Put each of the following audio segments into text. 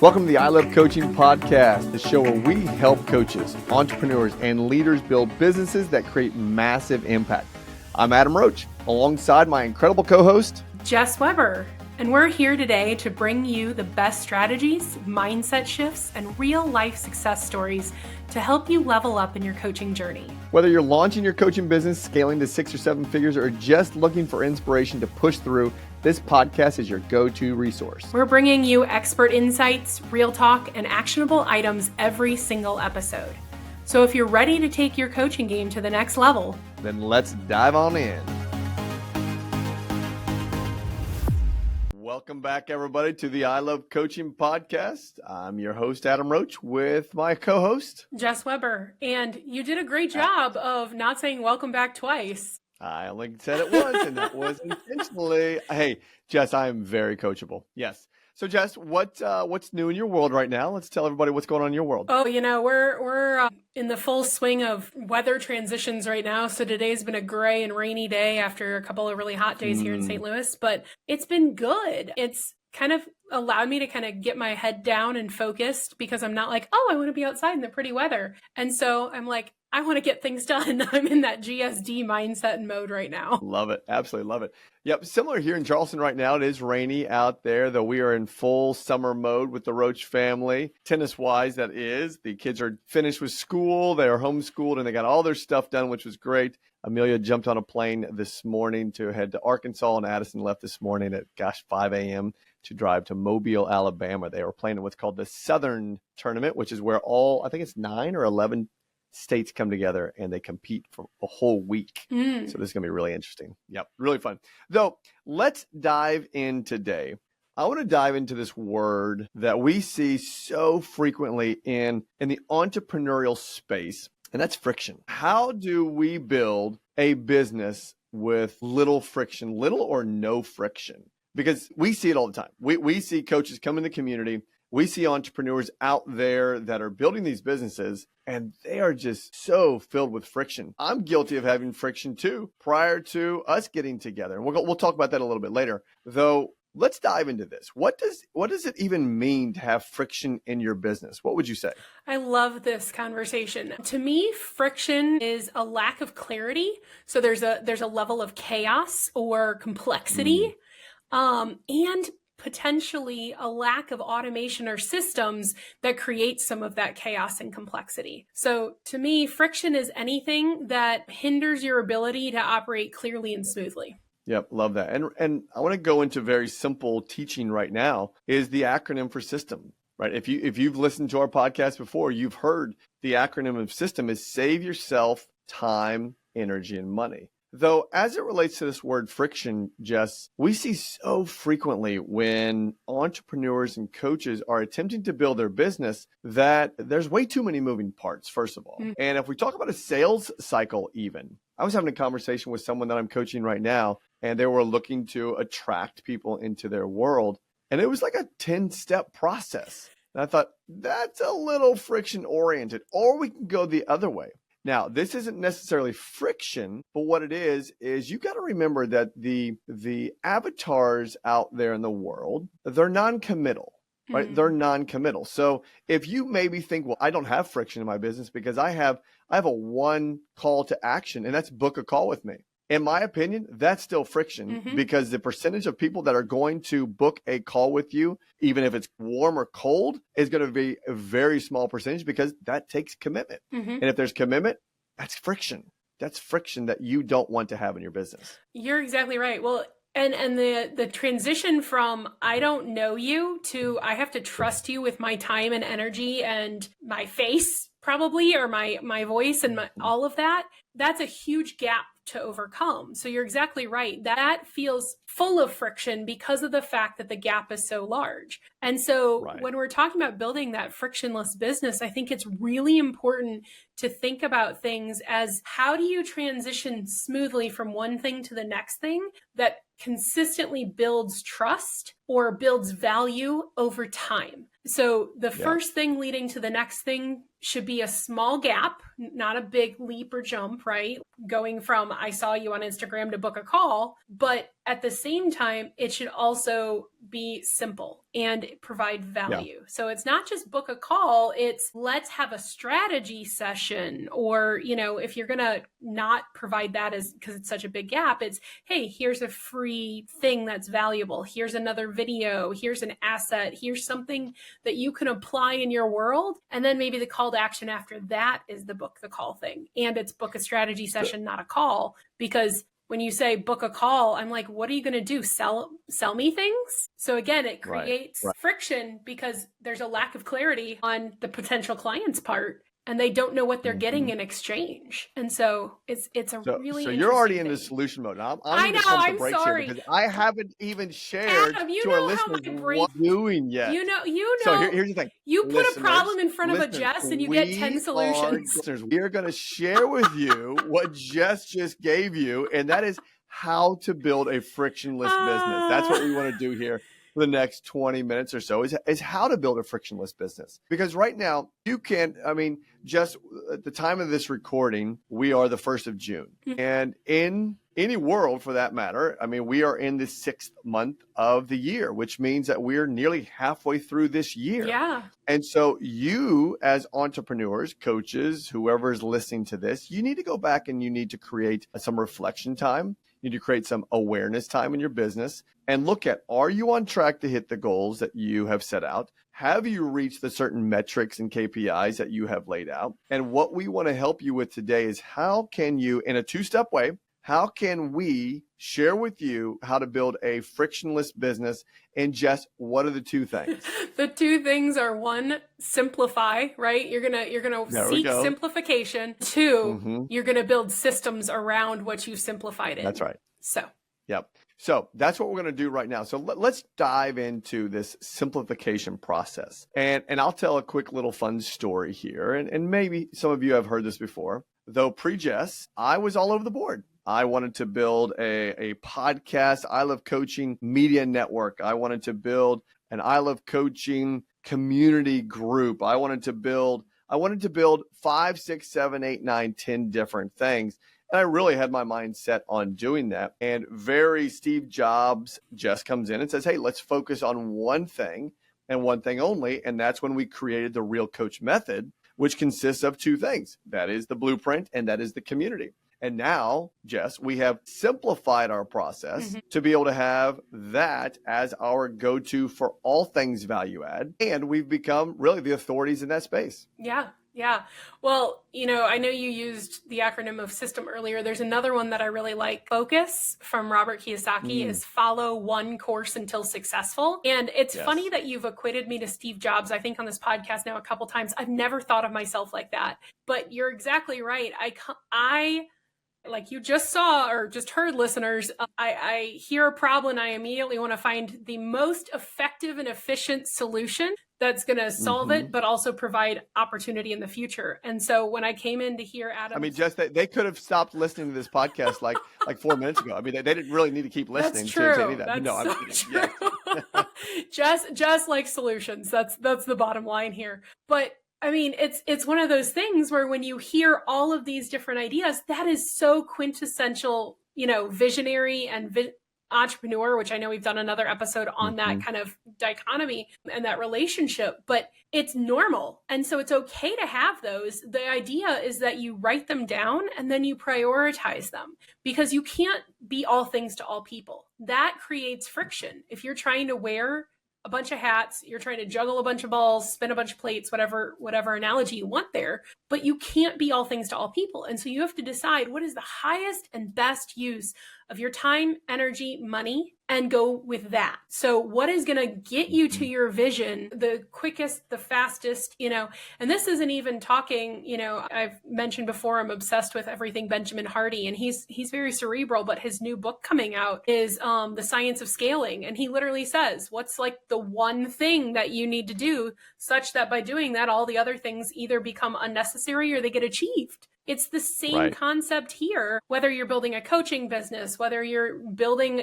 Welcome to the I Love Coaching podcast, the show where we help coaches, entrepreneurs, and leaders build businesses that create massive impact. I'm Adam Roach, alongside my incredible co-host, Jess Weber, and we're here today to bring you the best strategies, mindset shifts, and real-life success stories to help you level up in your coaching journey. Whether you're launching your coaching business, scaling to 6 or 7 figures, or just looking for inspiration to push through, this podcast is your go-to resource. We're bringing you expert insights, real talk, and actionable items every single episode. So if you're ready to take your coaching game to the next level, then let's dive on in. Welcome back, everybody, to the I Love Coaching podcast. I'm your host, Adam Roach, with my co-host, Jess Weber. And you did a great job of not saying welcome back twice. I only said it once, and that was intentionally. Hey, Jess, I am very coachable. Yes. So, Jess, what's new in your world right now? Let's tell everybody what's going on in your world. Oh, we're in the full swing of weather transitions right now. So today's been a gray and rainy day after a couple of really hot days here in St. Louis, but it's been good. It's kind of allowed me to kind of get my head down and focused because I'm not like, oh, I want to be outside in the pretty weather. And so I'm like, I want to get things done. I'm in that GSD mindset and mode right now. Love it. Absolutely love it. Yep. Similar here in Charleston right now. It is rainy out there, though we are in full summer mode with the Roach family. Tennis-wise, that is. The kids are finished with school. They are homeschooled, and they got all their stuff done, which was great. Amelia jumped on a plane this morning to head to Arkansas, and Addison left this morning at, 5 a.m. to drive to Mobile, Alabama. They were playing in what's called the Southern Tournament, which is where I think it's 9 or 11 states come together and they compete for a whole week. So this is going to be really interesting. Yep. Really fun. Though, let's dive in today. I want to dive into this word that we see so frequently in the entrepreneurial space, and that's friction. How do we build a business with little friction, little or no friction? Because we see it all the time. We see coaches come in the community. We see entrepreneurs out there that are building these businesses, and they are just so filled with friction. I'm guilty of having friction too prior to us getting together. And we'll talk about that a little bit later. Though, let's dive into this. What does it even mean to have friction in your business? What would you say? I love this conversation. To me, friction is a lack of clarity. So there's a level of chaos or complexity, and potentially a lack of automation or systems that create some of that chaos and complexity. So to me, friction is anything that hinders your ability to operate clearly and smoothly. Yep, love that. And I want to go into very simple teaching right now is the acronym for system, right? If you've listened to our podcast before, you've heard the acronym of system is save yourself time, energy, and money. Though, as it relates to this word friction, Jess, we see so frequently when entrepreneurs and coaches are attempting to build their business that there's way too many moving parts, first of all. And if we talk about a sales cycle even, I was having a conversation with someone that I'm coaching right now, and they were looking to attract people into their world. And it was like a 10-step process. And I thought, that's a little friction oriented, or we can go the other way. Now, this isn't necessarily friction, but what it is you got to remember that the avatars out there in the world, they're non-committal, right? They're non-committal. So if you maybe think, well, I don't have friction in my business because I have a one call to action, and that's book a call with me. In my opinion, that's still friction because the percentage of people that are going to book a call with you, even if it's warm or cold, is going to be a very small percentage because that takes commitment. And if there's commitment, that's friction. That's friction that you don't want to have in your business. You're exactly right. Well, and the transition from I don't know you to I have to trust you with my time and energy and my face probably, or my voice and all of that, that's a huge gap to overcome. So you're exactly right. That feels full of friction because of the fact that the gap is so large. And so when we're talking about building that frictionless business, I think it's really important to think about things as how do you transition smoothly from one thing to the next thing that consistently builds trust or builds value over time. So the first thing leading to the next thing should be a small gap, not a big leap or jump, right? Going from I saw you on Instagram to book a call, but at the same time, it should also be simple. and provide value. So it's not just book a call, it's let's have a strategy session. Or, if you're going to not provide that because it's such a big gap, it's, hey, here's a free thing that's valuable. Here's another video. Here's an asset. Here's something that you can apply in your world. And then maybe the call to action after that is the book the call thing. And it's book a strategy session, not a call. Because when you say book a call, I'm like, what are you going to do? Sell me things? So again, it creates friction because there's a lack of clarity on the potential client's part, and they don't know what they're getting in exchange. And so it's a really so you're already in the solution mode. I'm going to pump the brakes here because I haven't even shared Adam, to our listeners what I'm doing yet. So here's the thing. You put a problem in front of a Jess and you get 10 solutions. We are going to share with you what Jess just gave you, and that is how to build a frictionless business. That's what we want to do here for the next 20 minutes or so is how to build a frictionless business. Because right now just at the time of this recording, we are the 1st of June. And in any world for that matter, we are in the 6th month of the year, which means that we're nearly halfway through this year. Yeah. And so you as entrepreneurs, coaches, whoever is listening to this, you need to go back and you need to create some reflection time. You need to create some awareness time in your business and look at, are you on track to hit the goals that you have set out? Have you reached the certain metrics and KPIs that you have laid out? And what we want to help you with today is how can you, in a 2-step way, how can we share with you how to build a frictionless business? And Jess, what are the 2 things? The 2 things are 1, simplify, right? You're gonna seek simplification. 2, you're gonna build systems around what you've simplified in. That's right. Yep. So that's what we're going to do right now. So let's dive into this simplification process. And I'll tell a quick little fun story here. And maybe some of you have heard this before. Though pre-Jess, I was all over the board. I wanted to build a podcast, I Love Coaching media network. I wanted to build an I Love Coaching community group. I wanted to build 5, 6, 7, 8, 9, 10 different things. And I really had my mind set on doing that. And very Steve Jobs just comes in and says, hey, let's focus on one thing and one thing only. And that's when we created the Real Coach Method, which consists of 2 things. That is the blueprint and that is the community. And now, Jess, we have simplified our process to be able to have that as our go-to for all things value add. And we've become really the authorities in that space. Yeah. Well, I know you used the acronym of system earlier. There's another one that I really like. Focus from Robert Kiyosaki is follow one course until successful. And it's funny that you've equated me to Steve Jobs, I think on this podcast now a couple times. I've never thought of myself like that, but you're exactly right. I like you just saw or just heard, listeners, I hear a problem and I immediately want to find the most effective and efficient solution that's going to solve it, but also provide opportunity in the future. And so when I came in to hear Adam, Jess, they could have stopped listening to this podcast like 4 minutes ago. They didn't really need to keep listening. That's true. To any of that. That's no, so I'm kidding. true. Just like solutions. That's the bottom line here. But it's one of those things where when you hear all of these different ideas, that is so quintessential, visionary and entrepreneur, which I know we've done another episode on that kind of dichotomy and that relationship, but it's normal. And so it's okay to have those. The idea is that you write them down and then you prioritize them because you can't be all things to all people. That creates friction. If you're trying to wear a bunch of hats, you're trying to juggle a bunch of balls, spin a bunch of plates, whatever analogy you want there, but you can't be all things to all people. And so you have to decide what is the highest and best use of your time, energy, money, and go with that. So what is going to get you to your vision the quickest, the fastest, and this isn't even talking, I've mentioned before, I'm obsessed with everything Benjamin Hardy, and he's very cerebral, but his new book coming out is The Science of Scaling. And he literally says, what's like the one thing that you need to do such that by doing that, all the other things either become unnecessary or they get achieved. It's the same concept here, whether you're building a coaching business, whether you're building,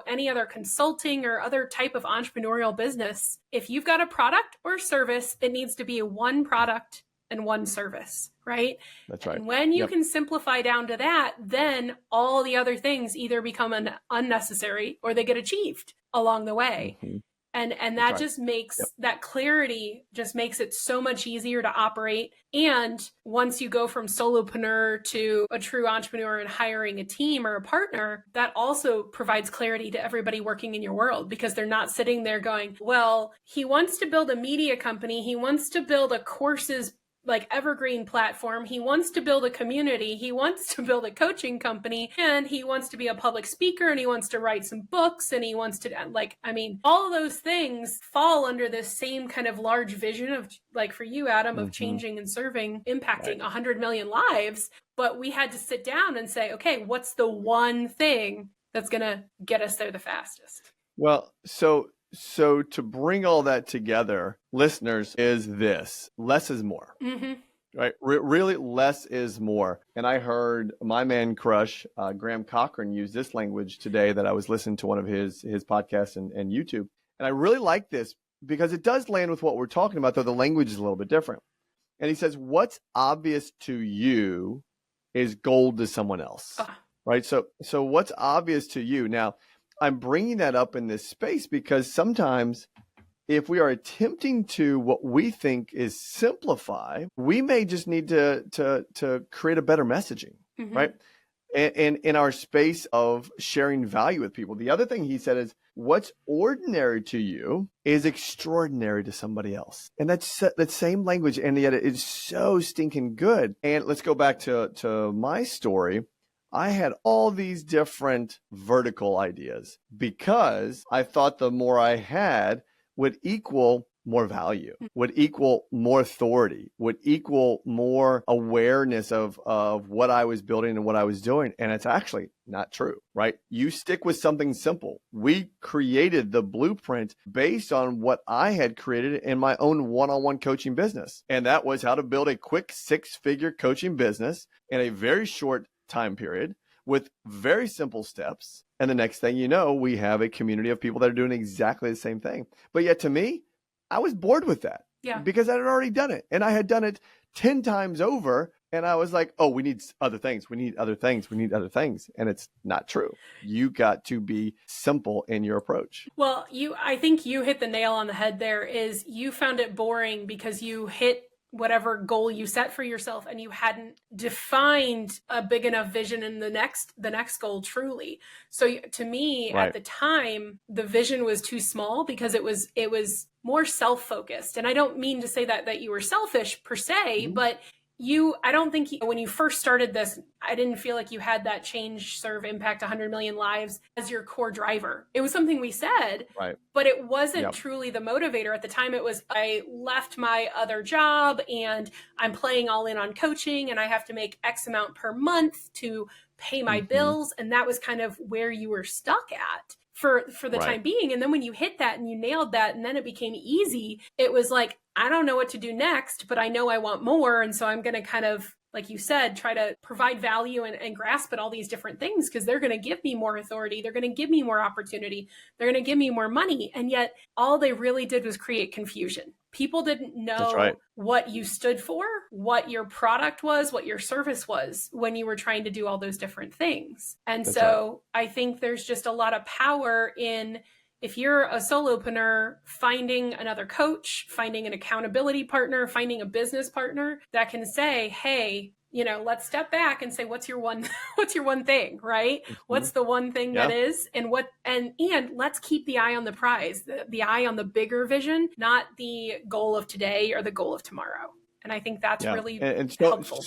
any other consulting or other type of entrepreneurial business. If you've got a product or service, it needs to be a one product and one service, right? That's right. And when you can simplify down to that, then all the other things either become unnecessary or they get achieved along the way. And That's that right. just makes Yep. that clarity just makes it so much easier to operate. And once you go from solopreneur to a true entrepreneur and hiring a team or a partner, that also provides clarity to everybody working in your world, because they're not sitting there going, well, he wants to build a media company, he wants to build a courses like evergreen platform, he wants to build a community, he wants to build a coaching company, and he wants to be a public speaker, and he wants to write some books, and he wants to, like, I mean, all of those things fall under this same kind of large vision of, like, for you, Adam, of changing and serving, impacting 100 million lives. But we had to sit down and say, okay, what's the one thing that's going to get us there the fastest? Well, so to bring all that together, listeners, is this: less is more. Mm-hmm. Right? Really, less is more. And I heard my man crush, Graham Cochran, use this language today that I was listening to one of his podcasts and YouTube. And I really like this because it does land with what we're talking about, though the language is a little bit different. And he says, what's obvious to you is gold to someone else. Right? So what's obvious to you? Now, I'm bringing that up in this space because sometimes if we are attempting to what we think is simplify, we may just need to create a better messaging, right? And in our space of sharing value with people. The other thing he said is, what's ordinary to you is extraordinary to somebody else. And that's that same language, and yet it is so stinking good. And let's go back to my story. I had all these different vertical ideas because I thought the more I had would equal more value, would equal more authority, would equal more awareness of what I was building and what I was doing. And it's actually not true, right? You stick with something simple. We created the blueprint based on what I had created in my own one-on-one coaching business. And that was how to build a quick 6-figure coaching business in a very short time period with very simple steps. And the next thing you know, we have a community of people that are doing exactly the same thing. But yet to me, I was bored with that because I had already done it. And I had done it 10 times over. And I was like, oh, we need other things. We need other things. We need other things. And it's not true. You got to be simple in your approach. Well, I think you hit the nail on the head there. Is you found it boring because you hit whatever goal you set for yourself and you hadn't defined a big enough vision in the next goal truly. So to me, at the time, the vision was too small because it was more self-focused. And I don't mean to say that you were selfish per se, but I don't think when you first started this, I didn't feel like you had that change, serve, impact 100 million lives as your core driver. It was something we said, but it wasn't truly the motivator. At the time, it was, I left my other job and I'm playing all in on coaching and I have to make X amount per month to pay my bills. And that was kind of where you were stuck at for the time being. And then when you hit that and you nailed that and then it became easy, it was like, I don't know what to do next, but I know I want more. And so I'm going to kind of, like you said, try to provide value and grasp at all these different things because they're going to give me more authority. They're going to give me more opportunity. They're going to give me more money. And yet all they really did was create confusion. People didn't know what you stood for, what your product was, what your service was when you were trying to do all those different things. And I think there's just a lot of power in, if you're a solopreneur, finding another coach, finding an accountability partner, finding a business partner that can say, hey, let's step back and say, what's your one thing, right? What's the one thing that is, and let's keep the eye on the prize, the eye on the bigger vision, not the goal of today or the goal of tomorrow. And I think that's really helpful too.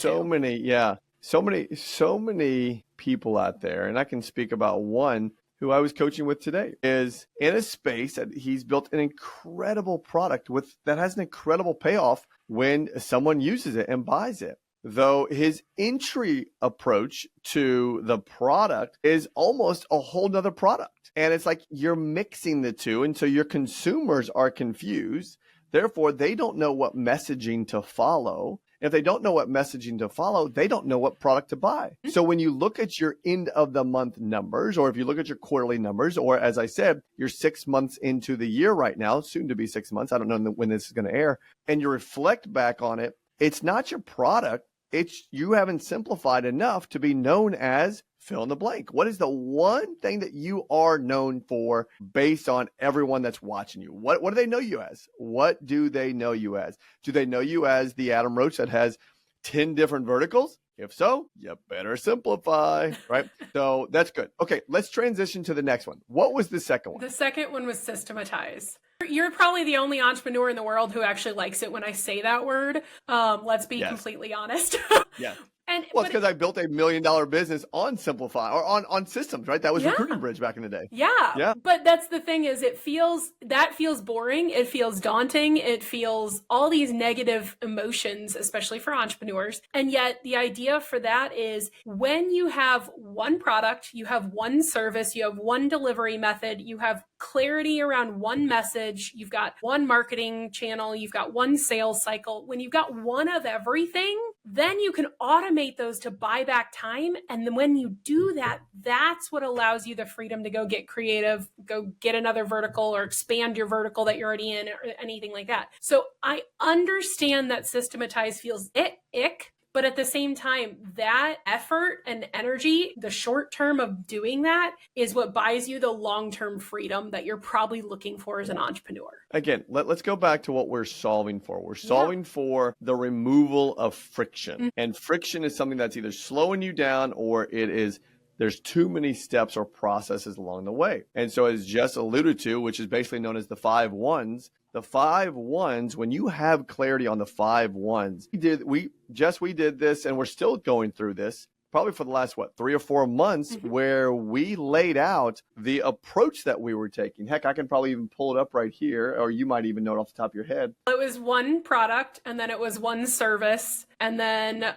So many people out there, and I can speak about one who I was coaching with today, is in a space that he's built an incredible product that has an incredible payoff when someone uses it and buys it. Though his entry approach to the product is almost a whole nother product. And it's like you're mixing the two. And so your consumers are confused. Therefore, they don't know what messaging to follow. If they don't know what messaging to follow, they don't know what product to buy. So when you look at your end of the month numbers, or if you look at your quarterly numbers, or as I said, you're 6 months into the year right now, soon to be 6 months. I don't know when this is going to air. And you reflect back on it. It's not your product. It's you haven't simplified enough to be known as fill in the blank. What is the one thing that you are known for based on everyone that's watching you? What do they know you as? What do they know you as? Do they know you as the Adam Roach that has 10 different verticals? If so, you better simplify, right? So that's good. Okay, let's transition to the next one. What was the second one? The second one was systematize. You're probably the only entrepreneur in the world who actually likes it when I say that word. Let's be completely honest. Yes. And well, it's because I built $1 million business on Simplify or on systems, right? That was Recruiting Bridge back in the day. Yeah. But that's the thing is that feels boring. It feels daunting. It feels all these negative emotions, especially for entrepreneurs. And yet the idea for that is when you have one product, you have one service, you have one delivery method, you have clarity around one message, you've got one marketing channel, you've got one sales cycle. When you've got one of everything, then you can automate those to buy back time. And then when you do that, that's what allows you the freedom to go get creative, go get another vertical or expand your vertical that you're already in or anything like that. So I understand that systematize feels ick. But at the same time, that effort and energy, the short term of doing that is what buys you the long-term freedom that you're probably looking for as an entrepreneur. Again, let's go back to what we're solving for. We're solving for the removal of friction. Mm-hmm. And friction is something that's either slowing you down or there's too many steps or processes along the way. And so as Jess alluded to, which is basically known as the 5 1s, the 5 1s, when you have clarity on the 5 1s, we did this and we're still going through this probably for the last, 3 or 4 months, where we laid out the approach that we were taking. Heck, I can probably even pull it up right here, or you might even know it off the top of your head. It was one product, and then it was one service. And then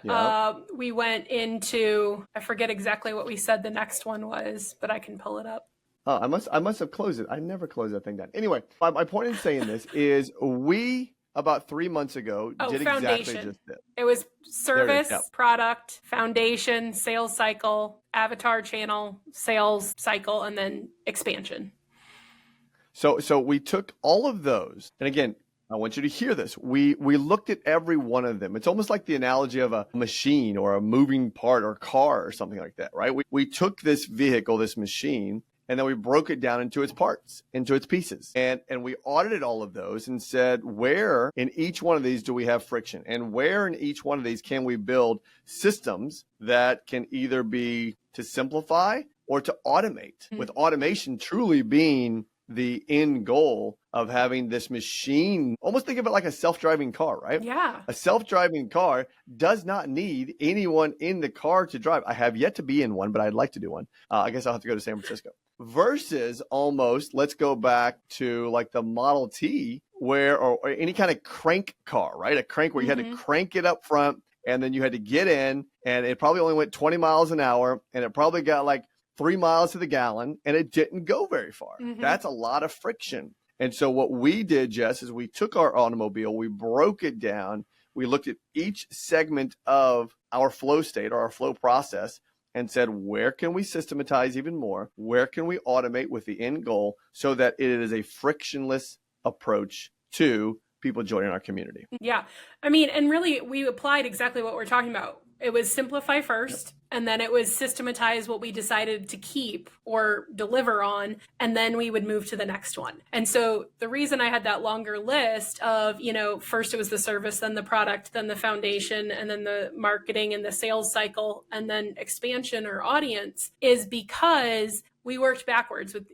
we went into, I forget exactly what we said the next one was, but I can pull it up. I must have closed it. I never closed that thing down. Anyway, my point in saying this is we, about 3 months ago, did exactly just this. It was service, product, foundation, sales cycle, avatar channel, sales cycle, and then expansion. So we took all of those. And again, I want you to hear this. We looked at every one of them. It's almost like the analogy of a machine or a moving part or car or something like that, right? We took this vehicle, this machine, and then we broke it down into its parts, into its pieces. And we audited all of those and said, where in each one of these do we have friction? And where in each one of these can we build systems that can either be to simplify or to automate, with automation truly being the end goal of having this machine. Almost think of it like a self-driving car, right? Yeah. A self-driving car does not need anyone in the car to drive. I have yet to be in one, but I'd like to do one. I guess I'll have to go to San Francisco. Versus almost, let's go back to like the Model T or any kind of crank car, right? A crank where you had to crank it up front and then you had to get in and it probably only went 20 miles an hour and it probably got like 3 miles to the gallon and it didn't go very far. That's a lot of friction. And so what we did, Jess, is we took our automobile, we broke it down, we looked at each segment of our flow state or our flow process and said, where can we systematize even more? Where can we automate with the end goal so that it is a frictionless approach to people joining our community? Yeah. I mean, and really we applied exactly what we're talking about. It was simplify first, and then it was systematize what we decided to keep or deliver on, and then we would move to the next one. And so the reason I had that longer list of, first it was the service, then the product, then the foundation, and then the marketing and the sales cycle, and then expansion or audience is because we worked backwards with,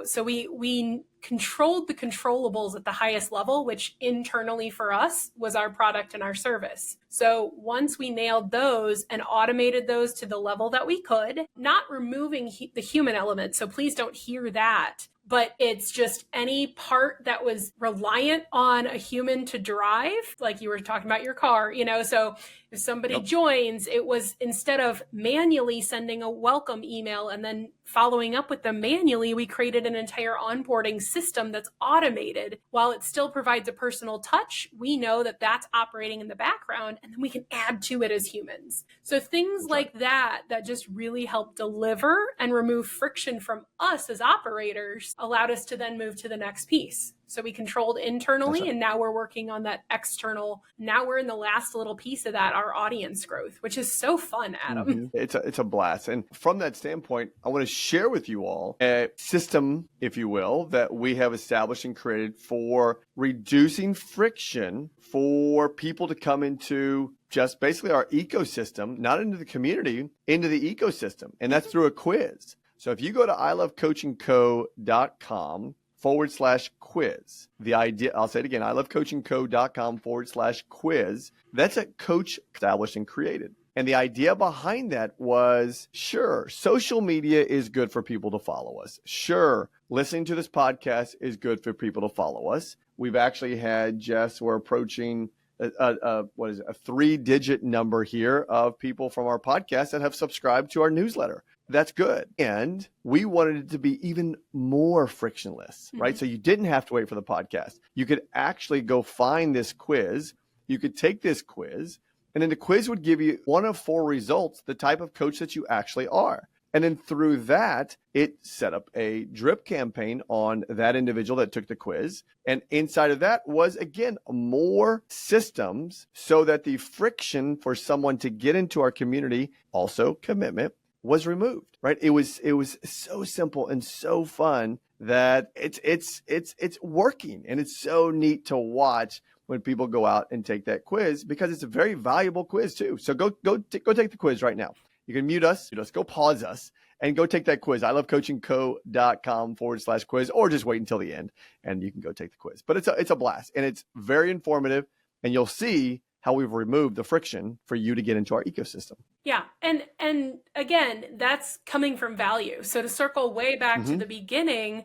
so we controlled the controllables at the highest level, which internally for us was our product and our service. So once we nailed those and automated those to the level that we could, not removing the human element. So please don't hear that. But it's just any part that was reliant on a human to drive, like you were talking about your car, so if somebody joins, it was instead of manually sending a welcome email and then following up with them manually, we created an entire onboarding system that's automated. While it still provides a personal touch, we know that that's operating in the background and then we can add to it as humans. So things like that just really help deliver and remove friction from us as operators piece allowed us to then move to the next piece. So we controlled internally, right. and now we're working on that external. Now we're in the last little piece of that, our audience growth, which is so fun, Adam. It's a blast. And from that standpoint, I want to share with you all a system, if you will, that we have established and created for reducing friction for people to come into just basically our ecosystem, not into the community, into the ecosystem. And that's through a quiz. So if you go to ilovecoachingco.com/quiz, the idea, I'll say it again, ilovecoachingco.com/quiz, that's a coach established and created. And the idea behind that was, sure, social media is good for people to follow us. Sure, listening to this podcast is good for people to follow us. We've actually had, Jess, we're approaching a 3-digit number here of people from our podcast that have subscribed to our newsletter. That's good. And we wanted it to be even more frictionless, right? So you didn't have to wait for the podcast. You could actually go find this quiz. You could take this quiz, and then the quiz would give you 1 of 4 results, the type of coach that you actually are. And then through that, it set up a drip campaign on that individual that took the quiz. And inside of that was, again, more systems so that the friction for someone to get into our community, also commitment, was removed, right? It was so simple and so fun that it's working. And it's so neat to watch when people go out and take that quiz, because it's a very valuable quiz too. So go take the quiz right now. You can mute us, go pause us, and go take that quiz. ilovecoachingco.com/quiz, or just wait until the end and you can go take the quiz. But it's a blast, and it's very informative, and you'll see how we've removed the friction for you to get into our ecosystem. Yeah. And again, that's coming from value. So to circle way back to the beginning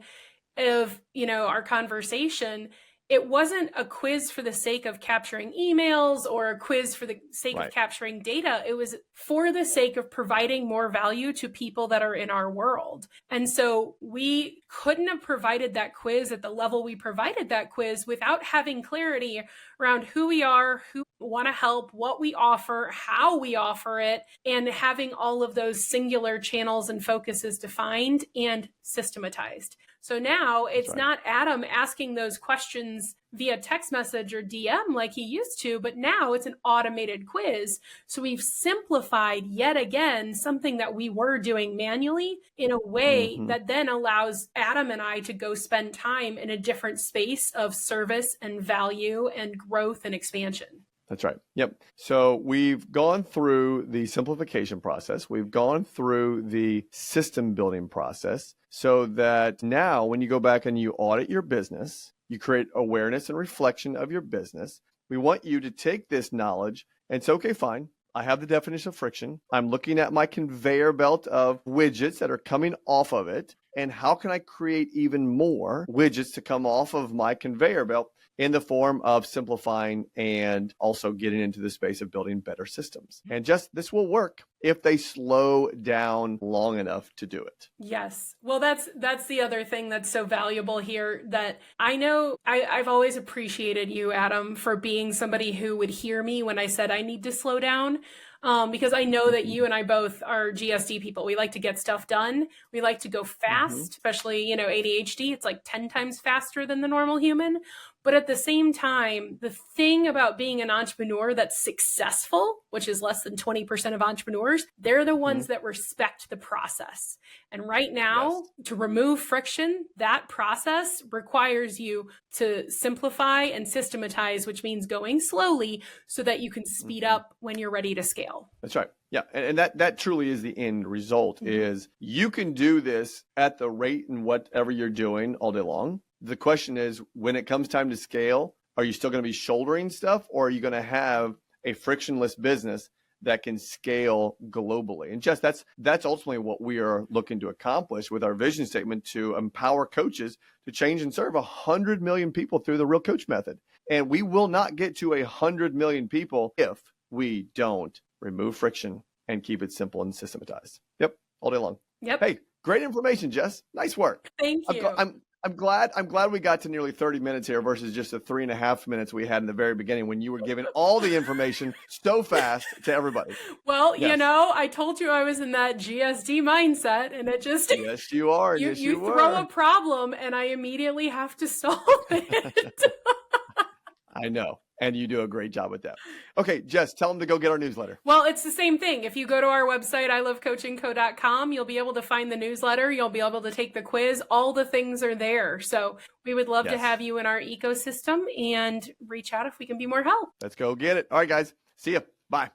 of, our conversation, it wasn't a quiz for the sake of capturing emails or a quiz for the sake of capturing data. It was for the sake of providing more value to people that are in our world. And so we couldn't have provided that quiz at the level we provided that quiz without having clarity around who we are, who want to help, what we offer, how we offer it, and having all of those singular channels and focuses defined and systematized. So now it's not Adam asking those questions via text message or DM like he used to, but now it's an automated quiz. So we've simplified yet again something that we were doing manually in a way that then allows Adam and I to go spend time in a different space of service and value and growth and expansion. That's right. Yep. So we've gone through the simplification process. We've gone through the system building process so that now when you go back and you audit your business, you create awareness and reflection of your business. We want you to take this knowledge and say, okay, fine. I have the definition of friction. I'm looking at my conveyor belt of widgets that are coming off of it. And how can I create even more widgets to come off of my conveyor belt in the form of simplifying and also getting into the space of building better systems? And just this will work if they slow down long enough to do it. Yes. Well, that's the other thing that's so valuable here, that I know I've always appreciated you, Adam, for being somebody who would hear me when I said I need to slow down. Because I know that you and I both are GSD people. We like to get stuff done. We like to go fast, especially, ADHD. It's like 10 times faster than the normal human. But at the same time, the thing about being an entrepreneur that's successful, which is less than 20% of entrepreneurs, they're the ones that respect the process. And right now, to remove friction, that process requires you to simplify and systematize, which means going slowly so that you can speed up when you're ready to scale. That's right. Yeah. And that truly is the end result is you can do this at the rate and whatever you're doing all day long. The question is, when it comes time to scale, are you still going to be shouldering stuff, or are you going to have a frictionless business that can scale globally? And Jess, that's ultimately what we are looking to accomplish with our vision statement, to empower coaches to change and serve 100 million people through the Real Coach method. And we will not get to 100 million people if we don't remove friction and keep it simple and systematized. Yep. All day long. Yep. Hey, great information, Jess. Nice work. Thank you. I'm glad we got to nearly 30 minutes here versus just the 3.5 minutes we had in the very beginning when you were giving all the information so fast to everybody. Well, Yes. I told you I was in that GSD mindset, and it just Yes, you are. you throw a problem and I immediately have to solve it. I know. And you do a great job with that. Okay, Jess, tell them to go get our newsletter. Well, it's the same thing. If you go to our website, ilovecoachingco.com, you'll be able to find the newsletter. You'll be able to take the quiz. All the things are there. So we would love to have you in our ecosystem and reach out if we can be more help. Let's go get it. All right, guys. See ya. Bye.